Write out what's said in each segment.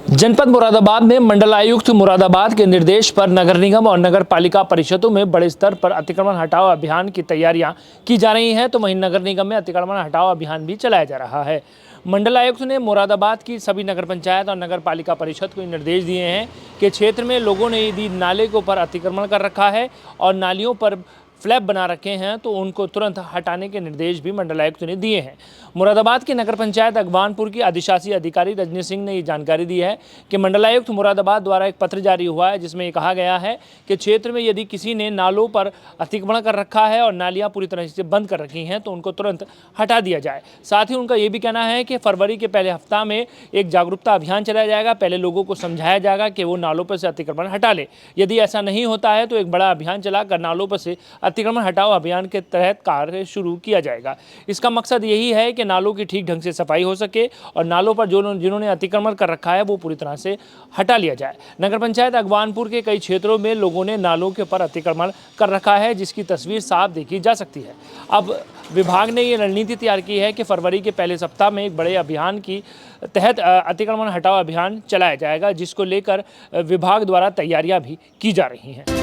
जनपद मुरादाबाद में मंडलायुक्त मुरादाबाद के निर्देश पर नगर निगम और नगर पालिका परिषदों में बड़े स्तर पर अतिक्रमण हटाओ अभियान की तैयारियां की जा रही हैं, तो वहीं नगर निगम में अतिक्रमण हटाओ अभियान भी चलाया जा रहा है। मंडलायुक्त ने मुरादाबाद की सभी नगर पंचायत और नगर पालिका परिषद को निर्देश दिए हैं कि क्षेत्र में लोगों ने यदि नाले के ऊपर अतिक्रमण कर रखा है और नालियों पर फ्लैप बना रखे हैं तो उनको तुरंत हटाने के निर्देश भी मंडलायुक्त ने दिए हैं। मुरादाबाद की नगर पंचायत अगवानपुर की अधिशासी अधिकारी रजनी सिंह ने ये जानकारी दी है कि मंडलायुक्त मुरादाबाद द्वारा एक पत्र जारी हुआ है जिसमें कहा गया है कि क्षेत्र में यदि किसी ने नालों पर अतिक्रमण कर रखा है और नालियां पूरी तरह से बंद कर रखी हैं तो उनको तुरंत हटा दिया जाए। साथ ही उनका ये भी कहना है कि फरवरी के पहले हफ्ता में एक जागरूकता अभियान चलाया जाएगा। पहले लोगों को समझाया जाएगा कि वो नालों पर से अतिक्रमण हटा ले। यदि ऐसा नहीं होता है तो एक बड़ा अभियान चलाकर नालों पर से अतिक्रमण हटाओ अभियान के तहत कार्य शुरू किया जाएगा। इसका मकसद यही है कि नालों की ठीक ढंग से सफाई हो सके और नालों पर जिन्होंने अतिक्रमण कर रखा है वो पूरी तरह से हटा लिया जाए। नगर पंचायत अगवानपुर के कई क्षेत्रों में लोगों ने नालों के ऊपर अतिक्रमण कर रखा है जिसकी तस्वीर साफ देखी जा सकती है। अब विभाग ने ये रणनीति तैयार की है कि फरवरी के पहले सप्ताह में एक बड़े अभियान की तहत अतिक्रमण हटाओ अभियान चलाया जाएगा, जिसको लेकर विभाग द्वारा तैयारियां भी की जा रही हैं।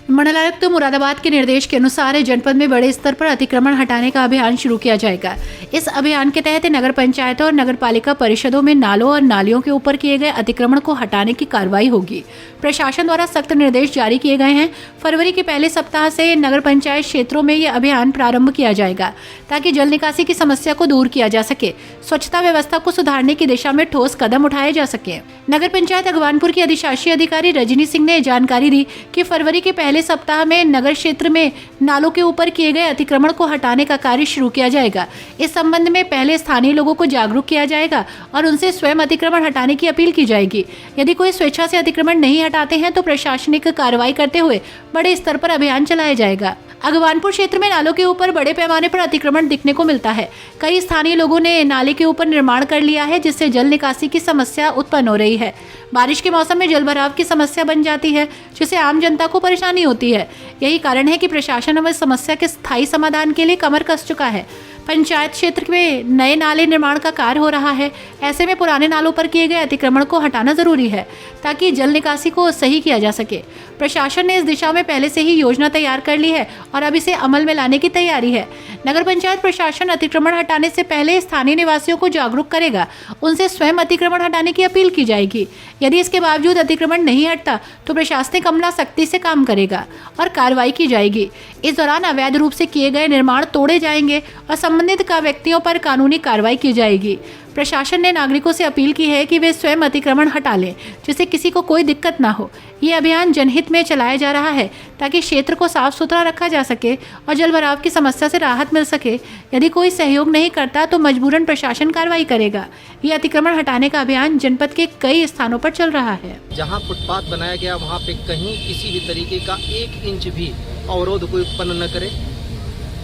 मंडलायुक्त मुरादाबाद के निर्देश के अनुसार जनपद में बड़े स्तर पर अतिक्रमण हटाने का अभियान शुरू किया जाएगा। इस अभियान के तहत नगर पंचायतों और नगर पालिका परिषदों में नालों और नालियों के ऊपर किए गए अतिक्रमण को हटाने की कार्रवाई होगी। प्रशासन द्वारा सख्त निर्देश जारी किए गए हैं। फरवरी के पहले सप्ताह से नगर पंचायत क्षेत्रों में यह अभियान प्रारंभ किया जाएगा ताकि जल निकासी की समस्या को दूर किया जा सके, स्वच्छता व्यवस्था को सुधारने की दिशा में ठोस कदम उठाए जा सके। नगर पंचायत अगवानपुर की अधिशासी अधिकारी रजनी सिंह ने जानकारी दी कि फरवरी के पहले सप्ताह में नगर क्षेत्र में नालों के ऊपर किए गए अतिक्रमण को हटाने का कार्य शुरू किया जाएगा। इस संबंध में पहले स्थानीय लोगों को जागरूक किया जाएगा और उनसे स्वयं अतिक्रमण हटाने की अपील की जाएगी। यदि कोई स्वेच्छा से अतिक्रमण नहीं हटाते हैं तो प्रशासनिक कार्रवाई करते हुए बड़े स्तर पर अभियान चलाया जाएगा। अगवानपुर क्षेत्र में नालों के ऊपर बड़े पैमाने पर अतिक्रमण दिखने को मिलता है। कई स्थानीय लोगों ने नाले के ऊपर निर्माण कर लिया है जिससे जल निकासी की समस्या उत्पन्न हो रही है। बारिश के मौसम में जल भराव की समस्या बन जाती है जिससे आम जनता को परेशानी होती है। यही कारण है कि प्रशासन अब इस समस्या के स्थायी समाधान के लिए कमर कस चुका है। पंचायत क्षेत्र में नए नाले निर्माण का कार्य हो रहा है। ऐसे में पुराने नालों पर किए गए अतिक्रमण को हटाना जरूरी है ताकि जल निकासी को सही किया जा सके। प्रशासन ने इस दिशा में पहले से ही योजना तैयार कर ली है और अब इसे अमल में लाने की तैयारी है। नगर पंचायत प्रशासन अतिक्रमण हटाने से पहले स्थानीय निवासियों को जागरूक करेगा। उनसे स्वयं अतिक्रमण हटाने की अपील की जाएगी। यदि इसके बावजूद अतिक्रमण नहीं हटता तो प्रशासनिक अमला सख्ती से काम करेगा और कार्रवाई की जाएगी। इस दौरान अवैध रूप से किए गए निर्माण तोड़े जाएंगे और संबंधित व्यक्तियों पर कानूनी कार्रवाई की जाएगी। प्रशासन ने नागरिकों से अपील की है कि वे स्वयं अतिक्रमण हटा लें जिससे किसी को कोई दिक्कत ना हो। ये अभियान जनहित में चलाया जा रहा है ताकि क्षेत्र को साफ सुथरा रखा जा सके और जल भराव की समस्या से राहत मिल सके। यदि कोई सहयोग नहीं करता तो मजबूरन प्रशासन कार्रवाई करेगा। ये अतिक्रमण हटाने का अभियान जनपद के कई स्थानों पर चल रहा है। जहाँ फुटपाथ बनाया गया वहाँ पे कहीं किसी भी तरीके का 1 इंच भी अवरोध कोई उत्पन्न न करे।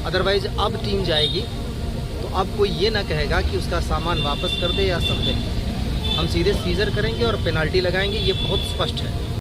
अदरवाइज अब टीम जाएगी तो अब कोई ये ना कहेगा कि उसका सामान वापस कर दे या सब दे। हम सीधे सीजर करेंगे और पेनाल्टी लगाएंगे, ये बहुत स्पष्ट है।